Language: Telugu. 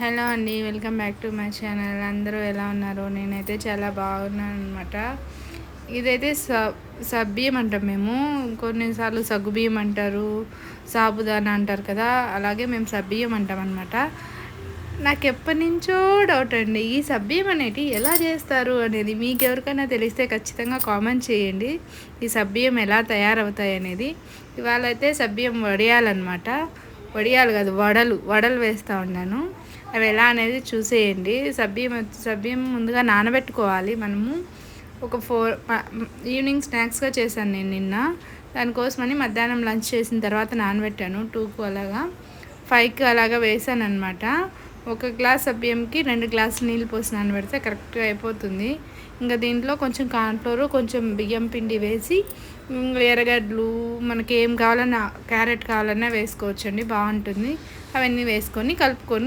హలో అండి, welcome back to my channel. అందరూ ఎలా ఉన్నారు? నేనైతే చాలా బాగున్నాను అనమాట. ఇదైతే సబ్బియ్యం అంటాం మేము. కొన్నిసార్లు సగ్గుబియ్యం అంటారు, సాబుదానా అంటారు కదా, అలాగే మేము సబ్బియ్యం అంటాం అనమాట. నాకు ఎప్పటి నుంచో డౌట్ అండి, ఈ సబ్బియ్యం అనేటి ఎలా చేస్తారు అనేది. మీకు ఎవరికైనా తెలిస్తే ఖచ్చితంగా కామెంట్ చేయండి. ఈ సబ్బియ్యం ఎలా తయారవుతాయి అనేది. ఇవాళ అయితే సబ్బియ్యం వడియాలన్నమాట. వడియాలు కాదు, వడలు వేస్తూ ఉన్నాను. అవి ఎలా అనేది చూసేయండి. సబ్బియ్యం ముందుగా నానబెట్టుకోవాలి మనము. ఒక ఈవినింగ్ స్నాక్స్గా చేశాను నేను నిన్న. దానికోసమని మధ్యాహ్నం లంచ్ చేసిన తర్వాత నానబెట్టాను. 2కు అలాగా 5కి అలాగా వేసాను అనమాట. ఒక గ్లాస్ సబ్బియ్యంకి 2 గ్లాసులు నీళ్ళు పోసి నానబెడితే కరెక్ట్గా అయిపోతుంది. ఇంకా దీంట్లో కొంచెం కార్న్ఫ్లోర్, కొంచెం బియ్యం పిండి వేసి, ఎర్రగడ్డలు, మనకి ఏం కావాలన్నా, క్యారెట్ కావాలన్నా వేసుకోవచ్చండి, బాగుంటుంది. అవన్నీ వేసుకొని కలుపుకొని